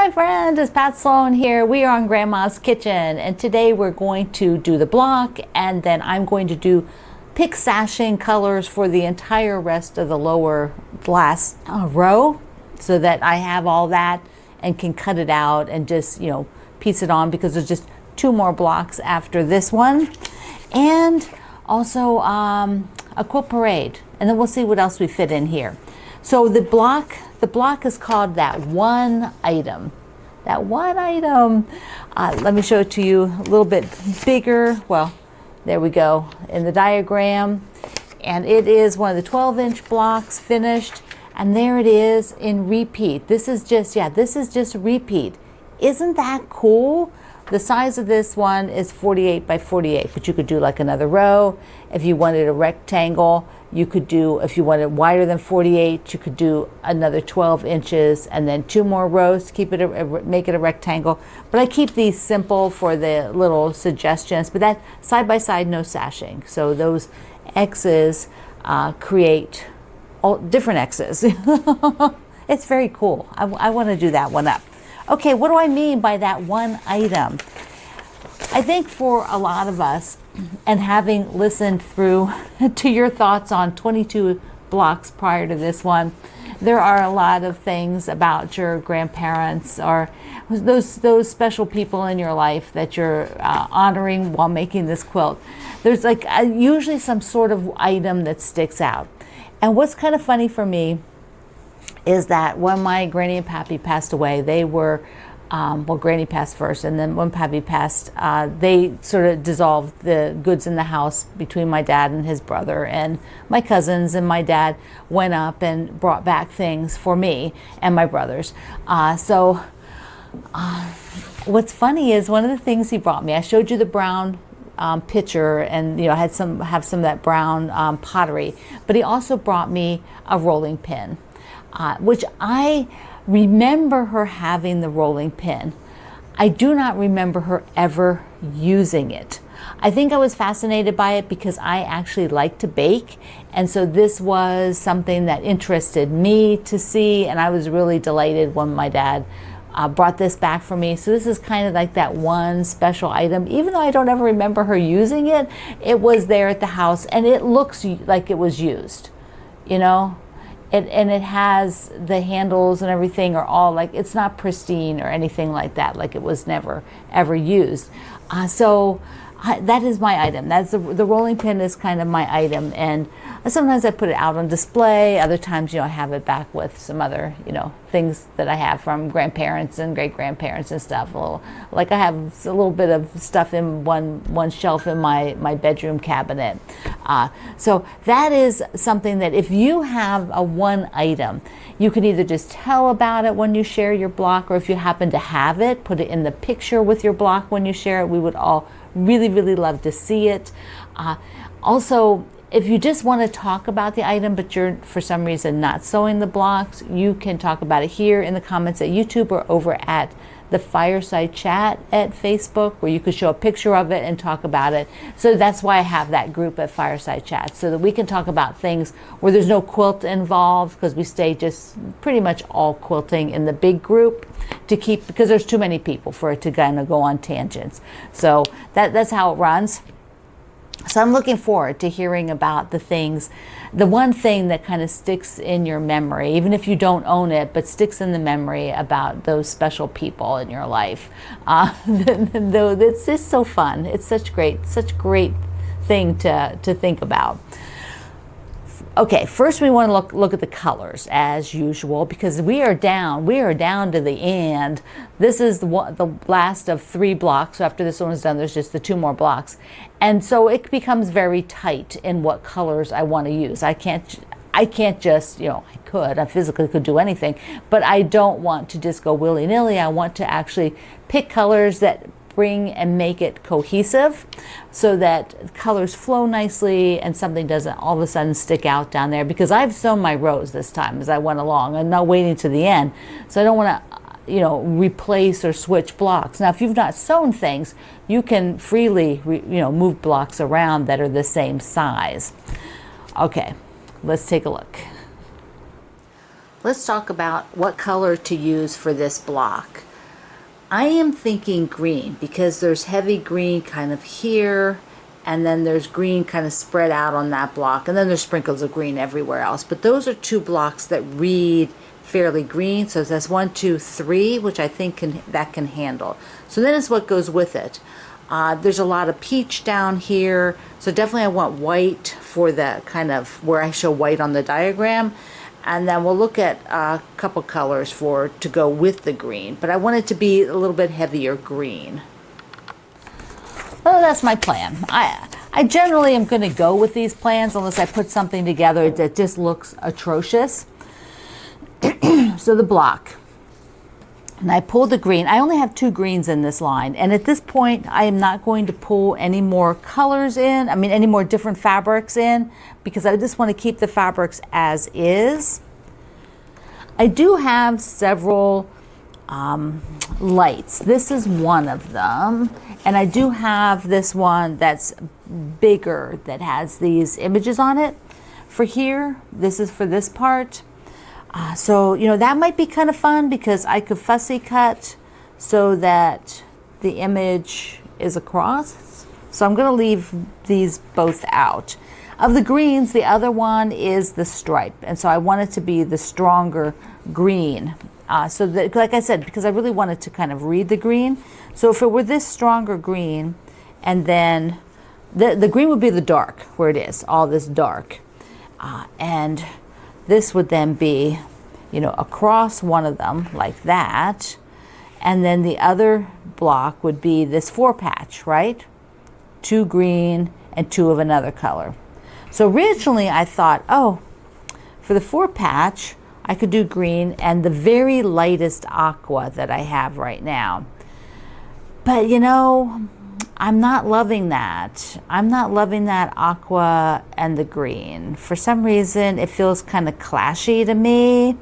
my friend, it's Pat Sloan here. We are on Grandma's Kitchen, and today we're going to do the block, and then I'm going to pick sashing colors for the entire rest of the lower last row, so that I have all that and can cut it out and just, piece it on, because there's just 2 more blocks after this one. And also a quilt parade, and then we'll see what else we fit in here. So the block is called that one item. That one item. Let me show it to you a little bit bigger. Well, there we go in the diagram. And it is one of the 12-inch blocks finished. And there it is in repeat. This is just repeat. Isn't that cool? The size of this one is 48 by 48, but you could do like another row. If you wanted a rectangle, you could do, if you wanted wider than 48, you could do another 12 inches and then 2 more rows to keep it make it a rectangle. But I keep these simple for the little suggestions, but that side by side, no sashing. So those X's create all different X's. It's very cool. I want to do that one up. Okay, what do I mean by that one item? I think for a lot of us, and having listened through to your thoughts on 22 blocks prior to this one, there are a lot of things about your grandparents or those special people in your life that you're honoring while making this quilt. There's like usually some sort of item that sticks out. And what's kind of funny for me is that when my Granny and Pappy passed away, they were, well, Granny passed first, and then when Pappy passed, they sort of dissolved the goods in the house between my dad and his brother, and my cousins and my dad went up and brought back things for me and my brothers. What's funny is one of the things he brought me, I showed you the brown pitcher, and I had some of that brown pottery, but he also brought me a rolling pin. Which I remember her having the rolling pin. I do not remember her ever using it. I think I was fascinated by it because I actually like to bake, and so this was something that interested me to see, and I was really delighted when my dad brought this back for me. So this is kind of like that one special item. Even though I don't ever remember her using it, it was there at the house, and it looks like it was used, And it has the handles and everything are all like, it's not pristine or anything like that, like it was never ever used. That is my item. That's the rolling pin is kind of my item, and sometimes I put it out on display. Other times, I have it back with some other, things that I have from grandparents and great grandparents and stuff. Like I have a little bit of stuff in one shelf in my bedroom cabinet. So that is something that if you have a one item, you can either just tell about it when you share your block, or if you happen to have it, put it in the picture with your block when you share it. We would all really, really love to see it. Also, if you just want to talk about the item, but you're for some reason not sewing the blocks, you can talk about it here in the comments at YouTube or over at the Fireside Chat at Facebook, where you could show a picture of it and talk about it. So that's why I have that group at Fireside Chat, so that we can talk about things where there's no quilt involved, because we stay just pretty much all quilting in the big group because there's too many people for it to kind of go on tangents. So that's how it runs. So I'm looking forward to hearing about the one thing that kind of sticks in your memory, even if you don't own it, but sticks in the memory about those special people in your life. Though it's just so fun. It's such great thing to think about. Okay, first we want to look at the colors as usual, because we are down to the end. This is the last of 3 blocks. So after this one is done, there's just the 2 more blocks, and so it becomes very tight in what colors I want to use. I can't just, I physically could do anything, but I don't want to just go willy-nilly. I want to actually pick colors that bring and make it cohesive, so that colors flow nicely and something doesn't all of a sudden stick out down there, because I've sewn my rows this time as I went along. I'm not waiting to the end, so I don't want to replace or switch blocks. Now if you've not sewn things, you can freely move blocks around that are the same size. Okay, let's take a look. Let's talk about what color to use for this block. I am thinking green because there's heavy green kind of here, and then there's green kind of spread out on that block, and then there's sprinkles of green everywhere else. But those are two blocks that read fairly green, so that's 1, 2, 3, which I think that can handle. So then it's what goes with it. There's a lot of peach down here, so definitely I want white for the kind of where I show white on the diagram. And then we'll look at a couple colors to go with the green, but I want it to be a little bit heavier green. Well, that's my plan. I generally am going to go with these plans unless I put something together that just looks atrocious. So the block. And I pulled the green. I only have 2 greens in this line. And at this point, I am not going to pull any more colors in. I mean, any more different fabrics in, because I just want to keep the fabrics as is. I do have several lights. This is one of them. And I do have this one that's bigger that has these images on it. For here, this is for this part. So, you know, that might be kind of fun because I could fussy cut so that the image is across. So I'm going to leave these both out. Of the greens, the other one is the stripe. And so I want it to be the stronger green. So that, like I said, because I really wanted to kind of read the green. So if it were this stronger green, and then the green would be the dark, where it is, all this dark. And this would then be, you know, across one of them like that. And then the other block would be this 4-patch, right? 2 green and 2 of another color. So originally I thought, oh, for the 4-patch, I could do green and the very lightest aqua that I have right now. But you know, I'm not loving that. I'm not loving that aqua and the green. For some reason, it feels kind of clashy to me.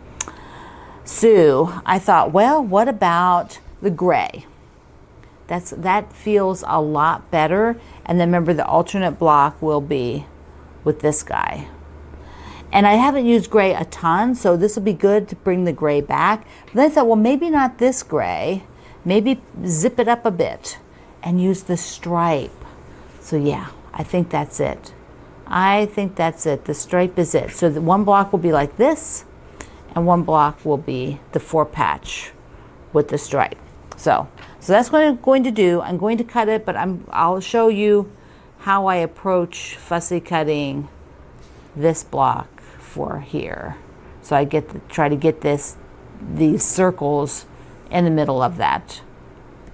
So I thought, well, what about the gray? That feels a lot better. And then remember, the alternate block will be with this guy. And I haven't used gray a ton, so this will be good to bring the gray back. But then I thought, well, maybe not this gray. Maybe zip it up a bit and use the stripe. So yeah, I think that's it. I think that's it. The stripe is it. So the one block will be like this, and one block will be the 4-patch with the stripe. So that's what I'm going to do. I'm going to cut it, but I'll show you how I approach fussy cutting this block for here. So I try to get these circles in the middle of that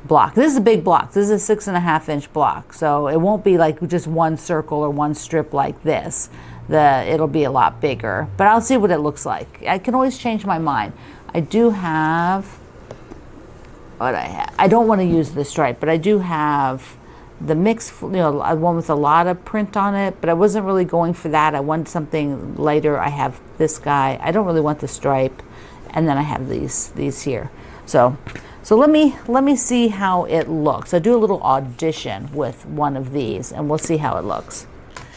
block. This is a big block. This is a 6.5-inch block. So it won't be like just one circle or one strip like this. It'll be a lot bigger, but I'll see what it looks like. I can always change my mind. I do have what I have. I don't want to use the stripe, but I do have the mix, you know, one with a lot of print on it, but I wasn't really going for that. I wanted something lighter. I have this guy. I don't really want the stripe, and then I have these here. So let me see how it looks. I'll do a little audition with one of these, and we'll see how it looks.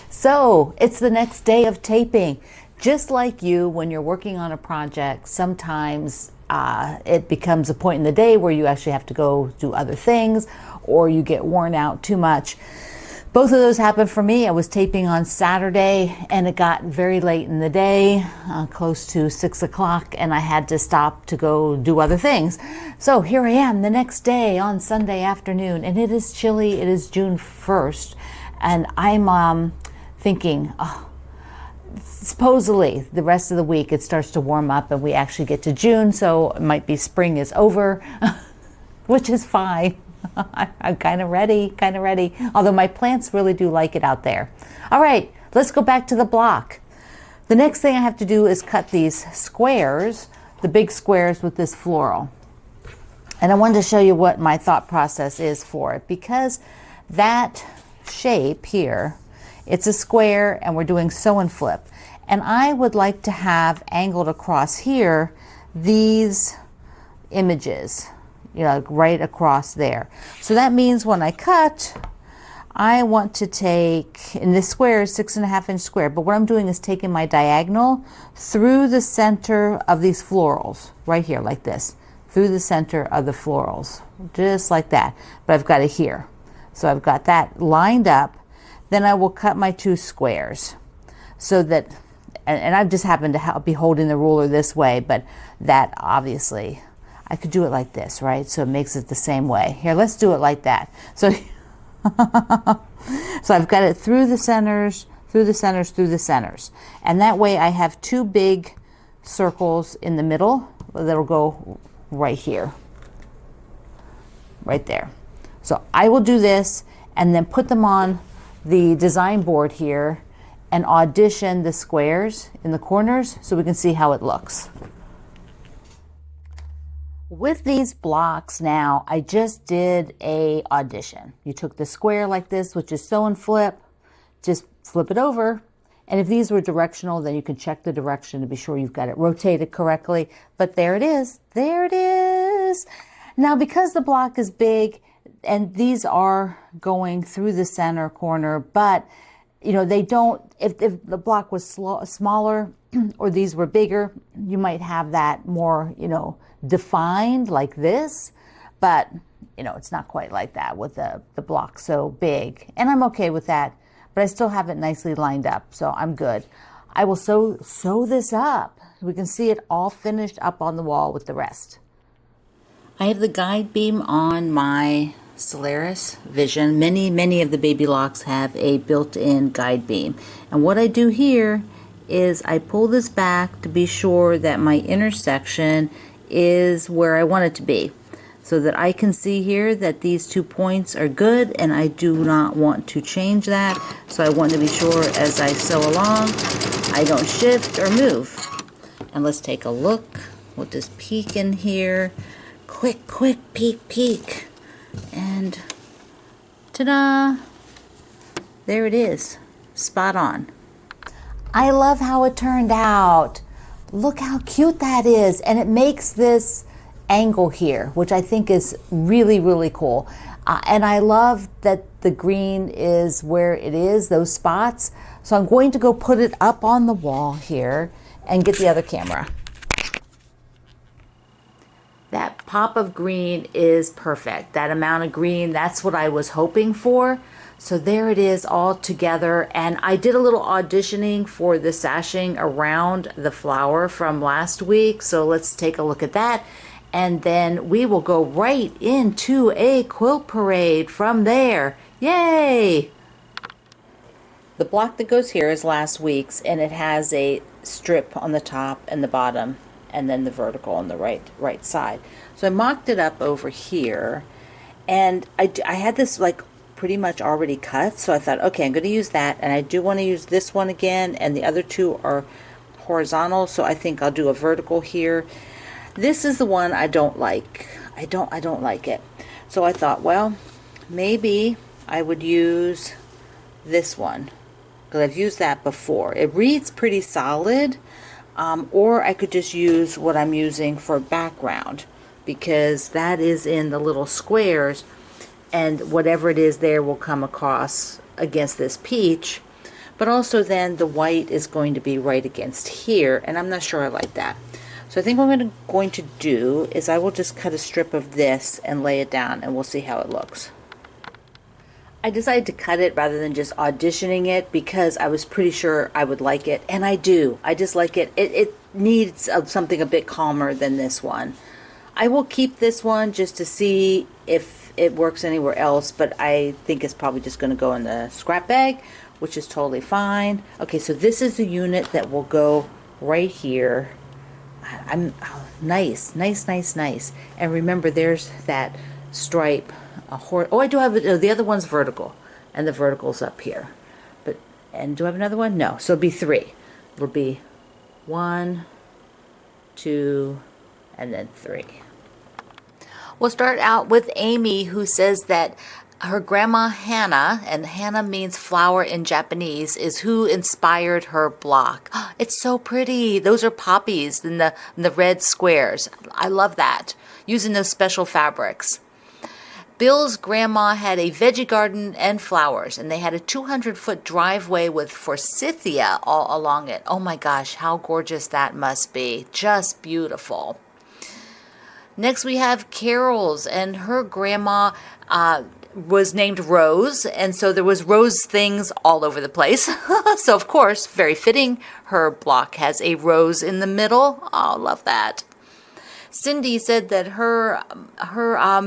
So it's the next day of taping. Just like you, when you're working on a project, sometimes it becomes a point in the day where you actually have to go do other things, or you get worn out too much. Both of those happened for me. I was taping on Saturday and it got very late in the day, close to 6 o'clock, and I had to stop to go do other things. So here I am the next day on Sunday afternoon, and it is chilly. It is June 1st, and I'm thinking, oh, supposedly the rest of the week it starts to warm up and we actually get to June, so it might be spring is over, which is fine. I'm kind of ready, although my plants really do like it out there. All right, let's go back to the block. The next thing I have to do is cut these squares, the big squares with this floral. And I wanted to show you what my thought process is for it, because that shape here, it's a square and we're doing sew and flip. And I would like to have angled across here these images, you know, right across there. So that means when I cut, I want to take, and this square is 6.5-inch square, but what I'm doing is taking my diagonal through the center of these florals, right here, like this, through the center of the florals, just like that. But I've got it here. So I've got that lined up. Then I will cut my 2 squares so that, and I've just happened to be holding the ruler this way, but that obviously, I could do it like this, right? So it makes it the same way. Here, let's do it like that. So, so I've got it through the centers, through the centers, through the centers. And that way I have 2 big circles in the middle that'll go right here, right there. So I will do this and then put them on the design board here and audition the squares in the corners so we can see how it looks. With these blocks now, I just did a audition. You took the square like this, which is sew and flip, just flip it over. And if these were directional, then you can check the direction to be sure you've got it rotated correctly. But there it is. There it is. Now, because the block is big and these are going through the center corner, but you know, they don't, if the block was smaller or these were bigger, you might have that more, you know, defined like this. But, you know, it's not quite like that with the block so big. And I'm okay with that. But I still have it nicely lined up, so I'm good. I will sew this up. We can see it all finished up on the wall with the rest. I have the guide beam on my Solaris Vision. Many of the baby locks have a built-in guide beam. And what I do here is I pull this back to be sure that my intersection is where I want it to be, so that I can see here that these 2 points are good and I do not want to change that. So I want to be sure as I sew along, I don't shift or move. And let's take a look. We'll just peek in here. Quick peek. And ta-da! There it is. Spot on. I love how it turned out. Look how cute that is. And it makes this angle here, which I think is really cool. And I love that the green is where it is, those spots. So I'm going to go put it up on the wall here and get the other camera. That pop of green is perfect. That amount of green, that's what I was hoping for. So there it is all together. And I did a little auditioning for the sashing around the flower from last week. So let's take a look at that. And then we will go right into a quilt parade from there. Yay! The block that goes here is last week's, and it has a strip on the top and the bottom, and then the vertical on the right side. So I mocked it up over here, and I had this like pretty much already cut, so I thought, okay, I'm going to use that, and I do want to use this one again, and the other 2 are horizontal, so I think I'll do a vertical here. This is the one I don't like. I don't like it. So I thought, well, maybe I would use this one, because I've used that before. It reads pretty solid, or I could just use what I'm using for background, because that is in the little squares, and whatever it is there will come across against this peach. But also then the white is going to be right against here, and I'm not sure I like that. So I think what I'm going to do is I will just cut a strip of this and lay it down, and we'll see how it looks. I decided to cut it rather than just auditioning it because I was pretty sure I would like it, and I do. I just like it. It needs something a bit calmer than this one. I will keep this one just to see if it works anywhere else, but I think it's probably just going to go in the scrap bag, which is totally fine. Okay, so this is the unit that will go right here. Nice. And remember, there's that stripe. I do have the other one's vertical, and the vertical's up here. And do I have another one? No. So it'll be 3. It'll be 1, 2, and then 3. We'll start out with Amy, who says that her grandma Hannah, and Hannah means flower in Japanese, is who inspired her block. It's so pretty. Those are poppies in the red squares. I love that. Using those special fabrics. Bill's grandma had a veggie garden and flowers, and they had a 200-foot driveway with forsythia all along it. Oh my gosh, how gorgeous that must be. Just beautiful. Next we have Carol's, and her grandma was named Rose, and so there was rose things all over the place. So of course, very fitting, her block has a rose in the middle. Oh, love that. Cindy said that her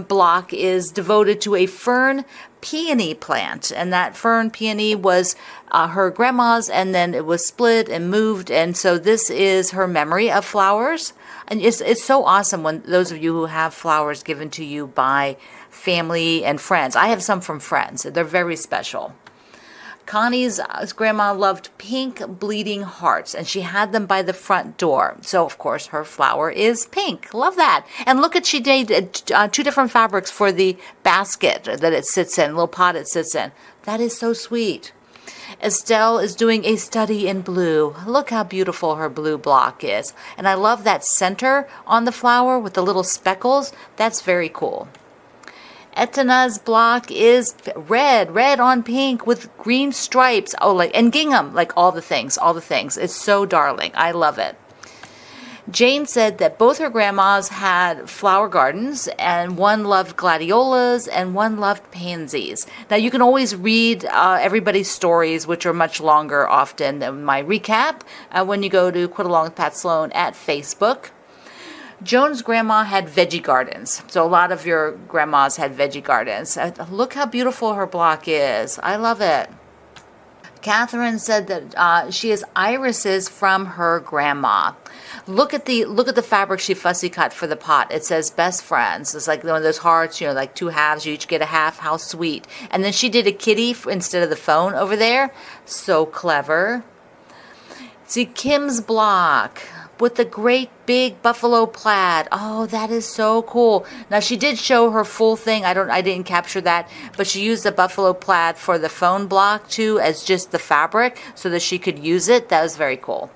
block is devoted to a fern peony plant, and that fern peony was her grandma's, and then it was split and moved, and so this is her memory of flowers. And it's so awesome when those of you who have flowers given to you by family and friends. I have some from friends. They're very special. Connie's grandma loved pink bleeding hearts, and she had them by the front door. So, of course, her flower is pink. Love that. And look at, she did 2 different fabrics for the basket that it sits in, little pot it sits in. That is so sweet. Estelle is doing a study in blue. Look how beautiful her blue block is. And I love that center on the flower with the little speckles. That's very cool. Etna's block is red on pink with green stripes. Oh, and gingham, all the things. It's so darling. I love it. Jane said that both her grandmas had flower gardens, and one loved gladiolas and one loved pansies. Now, you can always read everybody's stories, which are much longer often than my recap, when you go to Quit Along with Pat Sloan at Facebook. Joan's grandma had veggie gardens. So a lot of your grandmas had veggie gardens. Look how beautiful her block is. I love it. Catherine said that she has irises from her grandma. Look at the fabric she fussy cut for the pot. It says best friends. It's like one of those hearts, like 2 halves. You each get a half. How sweet. And then she did a kitty instead of the phone over there. So clever. See, Kim's block with the great big buffalo plaid. Oh, that is so cool. Now, she did show her full thing. I didn't capture that, but she used the buffalo plaid for the phone block too, as just the fabric so that she could use it. That was very cool.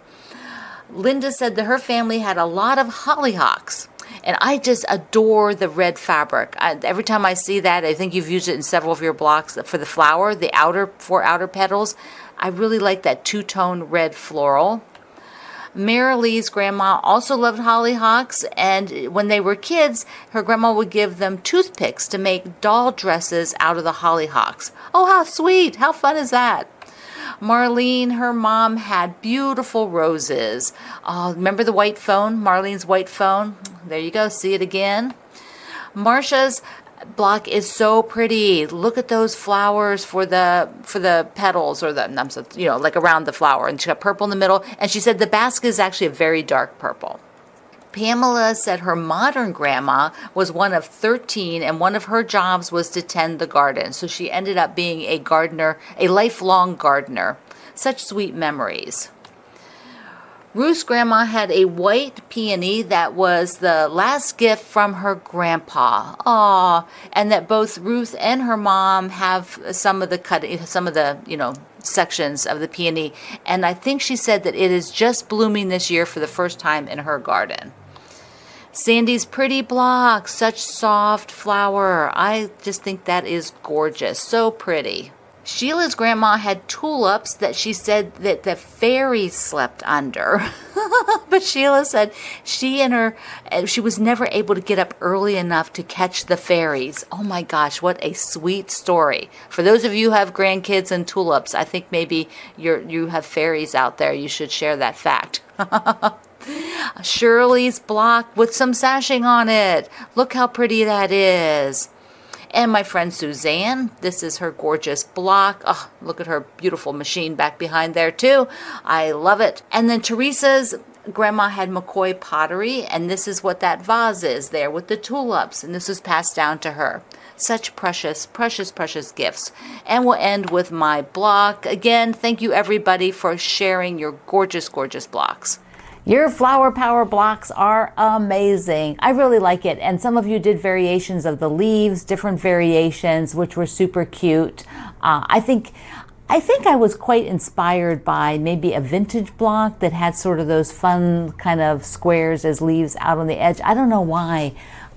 Linda said that her family had a lot of hollyhocks, and I just adore the red fabric. Every time I see that, I think you've used it in several of your blocks for the flower, the 4 outer petals. I really like that 2-tone red floral. Marilee's grandma also loved hollyhocks, and when they were kids, her grandma would give them toothpicks to make doll dresses out of the hollyhocks. Oh, how sweet! How fun is that? Marlene, her mom, had beautiful roses. Oh, remember the white phone? Marlene's white phone? There you go. See it again. Marcia's block is so pretty. Look at those flowers for the petals, or around the flower. And she got purple in the middle. And she said the basket is actually a very dark purple. Pamela said her modern grandma was one of 13, and one of her jobs was to tend the garden. So she ended up being a gardener, a lifelong gardener. Such sweet memories. Ruth's grandma had a white peony that was the last gift from her grandpa. Aw, and that both Ruth and her mom have some of the sections of the peony. And I think she said that it is just blooming this year for the first time in her garden. Sandy's pretty block, such soft flower. I just think that is gorgeous, so pretty. Sheila's grandma had tulips that she said that the fairies slept under. But Sheila said she was never able to get up early enough to catch the fairies. Oh my gosh, what a sweet story. For those of you who have grandkids and tulips, I think maybe you have fairies out there. You should share that fact. Shirley's block with some sashing on it. Look how pretty that is. And my friend Suzanne, this is her gorgeous block. Oh, look at her beautiful machine back behind there too. I love it. And then Teresa's grandma had McCoy pottery, and this is what that vase is there with the tulips, and this was passed down to her. Such precious, precious, precious gifts. And we'll end with my block. Again, thank you everybody for sharing your gorgeous, gorgeous blocks. Your flower power blocks are amazing. I really like it. And some of you did variations of the leaves, different variations, which were super cute. I think I was quite inspired by maybe a vintage block that had sort of those fun kind of squares as leaves out on the edge. I don't know why.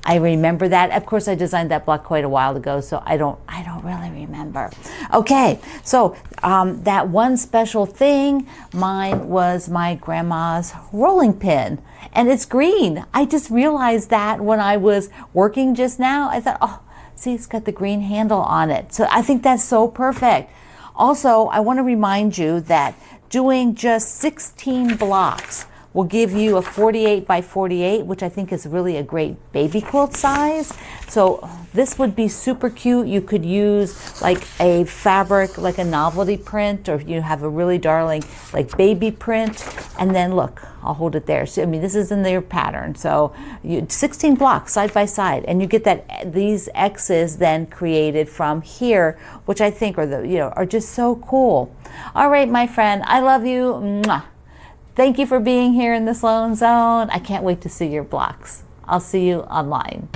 I remember that. Of course, I designed that block quite a while ago, so I don't really remember. Okay, so that one special thing, mine was my grandma's rolling pin, and it's green. I just realized that when I was working just now. I thought, oh, see, it's got the green handle on it. So I think that's so perfect. Also, I want to remind you that doing just 16 blocks will give you a 48 by 48, which I think is really a great baby quilt size. So this would be super cute. You could use like a fabric, like a novelty print, or if you have a really darling like baby print. And then look, I'll hold it there. So I mean, this is in their pattern. So 16 blocks side by side, and you get that these X's then created from here, which I think are are just so cool. All right, my friend, I love you. Mwah. Thank you for being here in the Sloan Zone. I can't wait to see your blocks. I'll see you online.